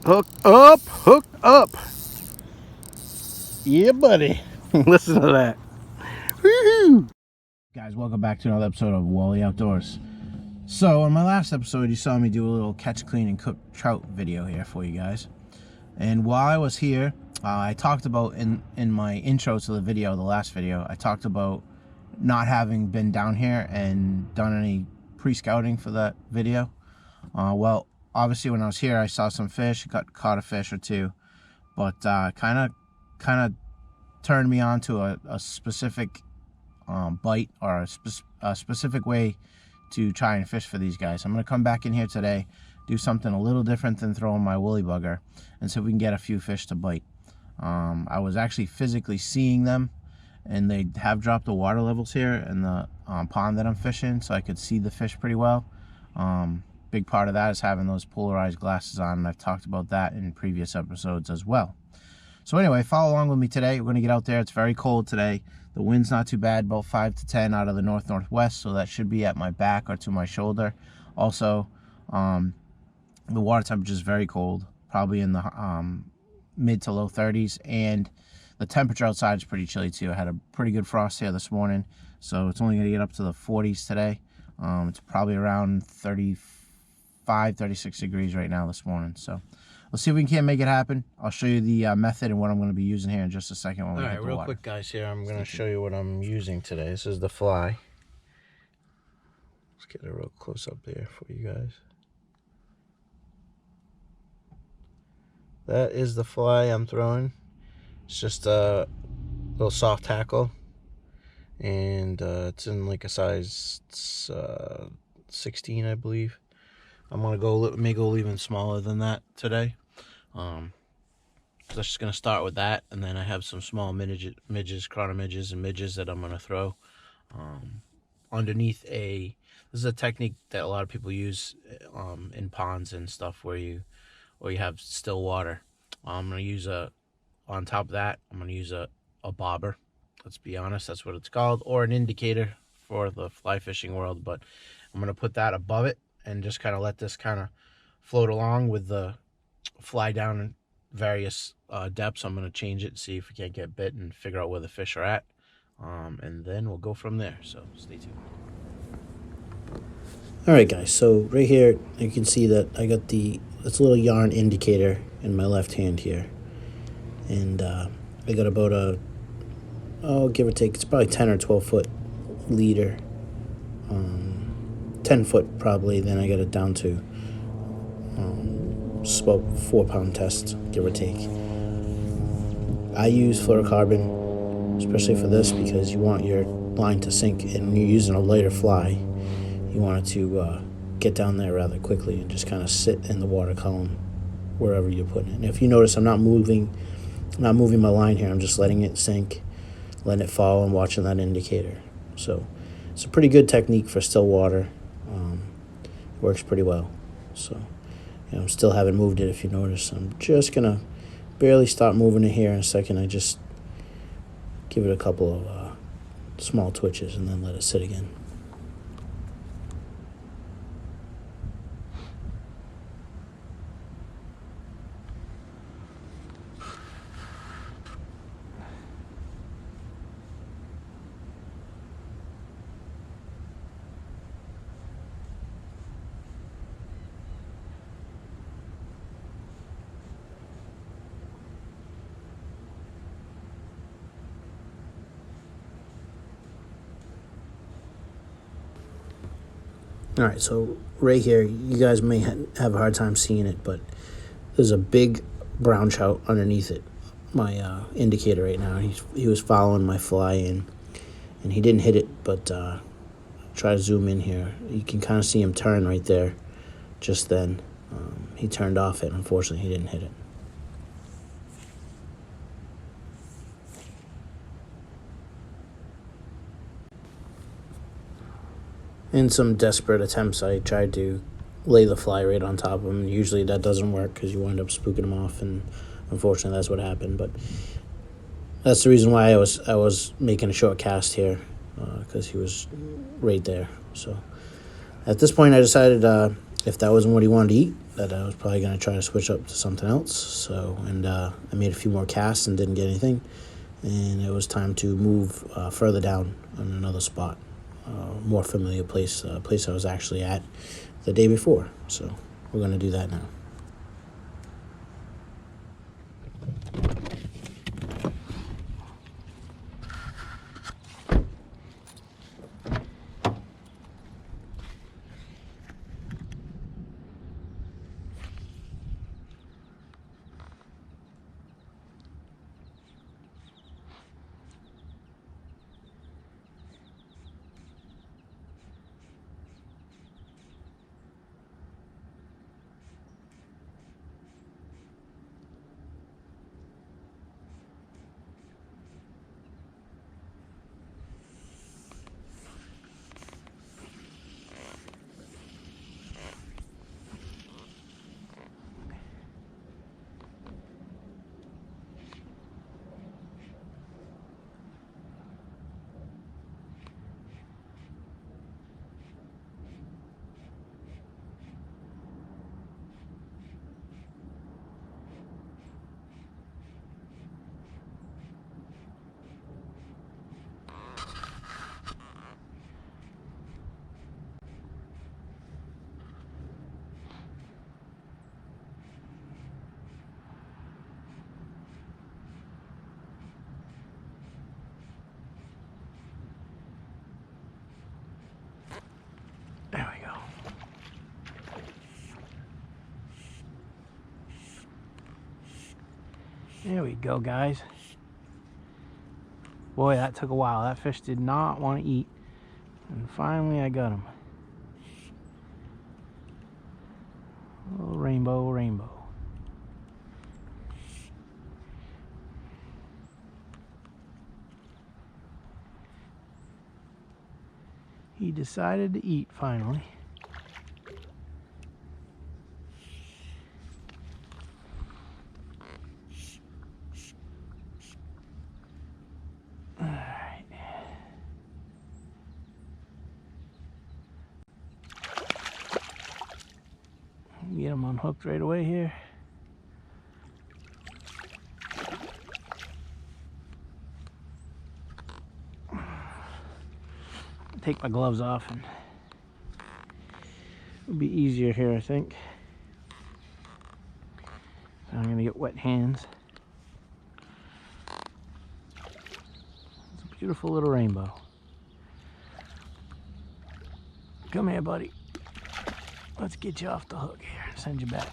Hook up, hook up. Yeah, buddy. Listen to that. Woo-hoo. Guys, welcome back to another episode of Wally Outdoors. So, in my last episode, you saw me do a little catch, clean, and cook trout video here for you guys. And while I was here, I talked about in my intro to the video, the last video, I talked about not having been down here and done any pre-scouting for that video. Well, obviously when I was here, I saw some fish, caught a fish or two, but kind of turned me on to a specific bite or a specific way to try and fish for these guys. I'm going to come back in here today, do something a little different than throwing my woolly bugger, and see if we can get a few fish to bite. I was actually physically seeing them, and they have dropped the water levels here in the pond that I'm fishing, so I could see the fish pretty well. Big part of that is having those polarized glasses on, and I've talked about that in previous episodes as well. So anyway, follow along with me today. We're going to get out there. It's very cold today. The wind's not too bad, about 5 to 10 out of the north-northwest, so that should be at my back or to my shoulder. Also, the water temperature is very cold, probably in the mid to low 30s, and the temperature outside is pretty chilly too. I had a pretty good frost here this morning, so it's only going to get up to the 40s today. It's probably around 35, 36 degrees right now this morning, so let's see if we can make it happen. I'll show you the method and what I'm going to be using here in just a second when we hit the water. All right, real quick, guys, here I'm going to show you what I'm using today. This is the fly. Let's get a real close up there for you guys. That is the fly I'm throwing. It's just a little soft tackle, and it's in like a size 16, I believe. I'm gonna may go even smaller than that today. So I'm just gonna start with that, and then I have some small midges, chrono midges, and midges that I'm gonna throw underneath this is a technique that a lot of people use in ponds and stuff where you have still water. I'm gonna use on top of that, I'm gonna use a bobber. Let's be honest, that's what it's called, or an indicator for the fly fishing world. But I'm gonna put that above it and just kind of let this kind of float along with the fly down in various depths. I'm going to change it, see if we can't get bit, and figure out where the fish are at. And then we'll go from there, so stay tuned. Alright guys, so right here you can see that I got this little yarn indicator in my left hand here. And I got about give or take, it's probably 10 or 12 foot leader. 10 foot probably, then I got it down to it's about 4 pound test, give or take. I use fluorocarbon, especially for this, because you want your line to sink, and you're using a lighter fly. You want it to get down there rather quickly and just kind of sit in the water column wherever you're putting it. And if you notice, I'm not moving my line here. I'm just letting it sink, letting it fall, and watching that indicator. So it's a pretty good technique for still water. Works pretty well. So, I still haven't moved it, if you notice. I'm just gonna barely start moving it here in a second. I just give it a couple of small twitches and then let it sit again. All right, so right here, you guys may have a hard time seeing it, but there's a big brown trout underneath it, my indicator right now. He was following my fly in, and he didn't hit it, but try to zoom in here. You can kind of see him turn right there just then. He turned off it. Unfortunately, he didn't hit it. In some desperate attempts, I tried to lay the fly right on top of him. Usually that doesn't work because you wind up spooking him off, and unfortunately that's what happened. But that's the reason why I was making a short cast here, because he was right there. So at this point I decided if that wasn't what he wanted to eat, that I was probably going to try to switch up to something else. So, and I made a few more casts and didn't get anything. And it was time to move further down on another spot, more familiar place, place I was actually at the day before. So we're going to do that now. There we go. There we go, guys. Boy, that took a while. That fish did not want to eat. And finally I got him. Little rainbow, rainbow. He decided to eat finally. Alright. Get him unhooked right away here. Take my gloves off and it'll be easier here, I think. I'm gonna get wet hands. It's a beautiful little rainbow. Come here, buddy. Let's get you off the hook here and send you back.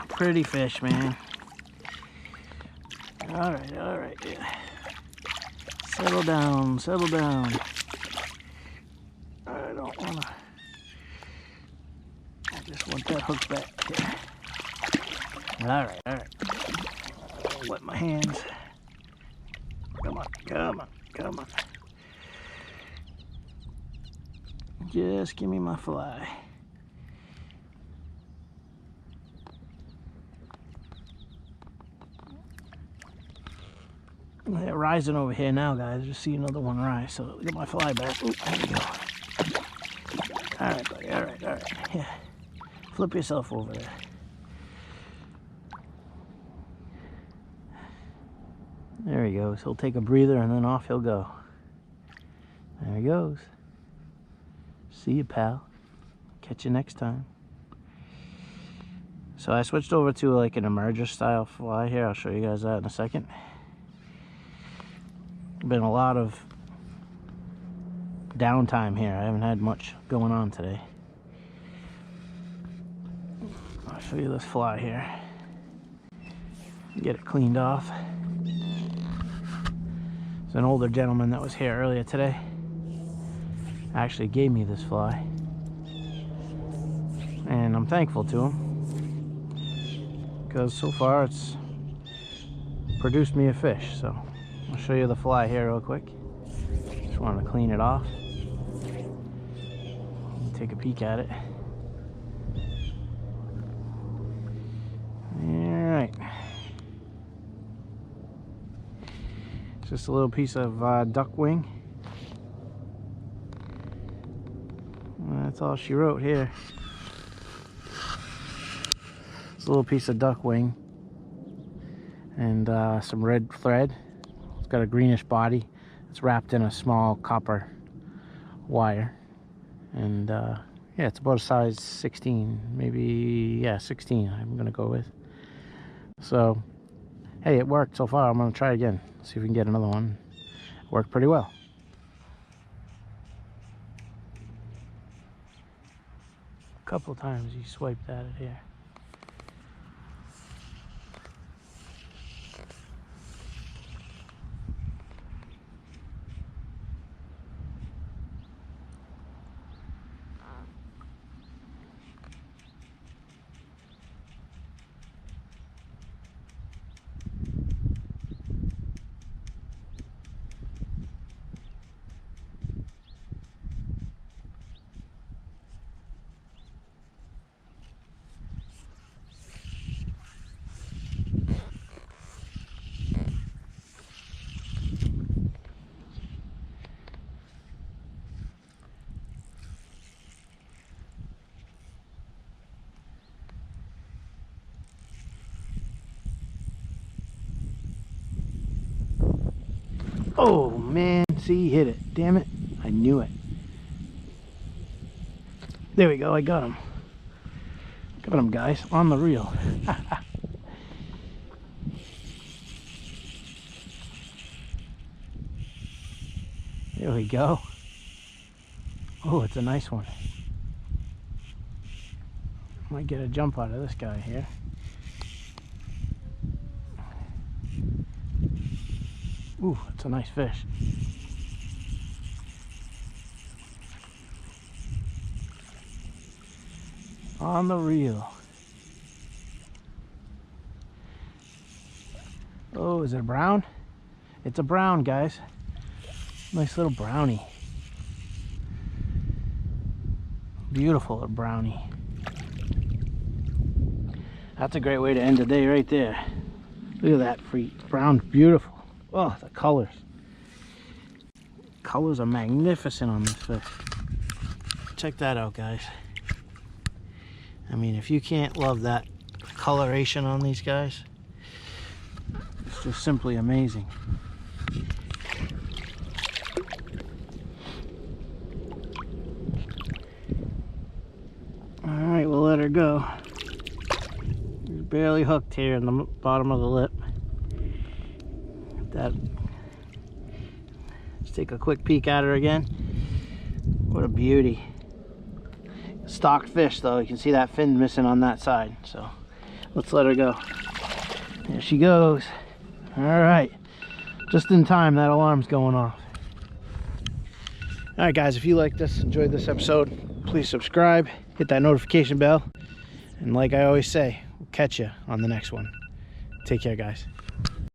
Pretty fish, man. All right, yeah. Settle down, settle down. I don't wanna, I just want that hook back here. All right. I'll wet my hands. Come on. Just give me my fly. They're rising over here now, guys. Just see another one rise. So get my fly back. Ooh, there we go. All right, buddy. All right. Yeah. Flip yourself over there. There he goes. He'll take a breather and then off he'll go. There he goes. See you, pal. Catch you next time. So I switched over to like an emerger style fly here. I'll show you guys that in a second. Been a lot of downtime here. I haven't had much going on today. I'll show you this fly here. Get it cleaned off. It's an older gentleman that was here earlier today. Actually gave me this fly. And I'm thankful to him. Because so far it's produced me a fish, so. I'll show you the fly here real quick. Just wanted to clean it off. Take a peek at it. Alright. Just a little piece of duck wing. That's all she wrote here. It's a little piece of duck wing and some red thread. It's got a greenish body. It's wrapped in a small copper wire, and yeah, it's about a size 16, maybe, yeah, 16 I'm gonna go with. So hey, it worked so far. I'm gonna try again, see if we can get another one. It worked pretty well. A couple of times you swiped at it here. Oh man, see, he hit it. Damn it. I knew it. There we go, I got him. Got him, guys, on the reel. There we go. Oh, it's a nice one. Might get a jump out of this guy here. Ooh, it's a nice fish. On the reel. Oh, is it a brown? It's a brown, guys. Nice little brownie. Beautiful little brownie. That's a great way to end the day right there. Look at that free brown, beautiful. Oh, the colors. Colors are magnificent on this fish. Check that out, guys. I mean, if you can't love that coloration on these guys, it's just simply amazing. Alright, we'll let her go. She's barely hooked here in the bottom of the lip. That. Let's take a quick peek at her again. What a beauty. Stocked fish though, you can see that fin missing on that side, so let's let her go. There she goes. All right, just in time, that alarm's going off. All right guys, if you like this, enjoyed this episode, please subscribe, hit that notification bell, and like I always say, we'll catch you on the next one. Take care, guys.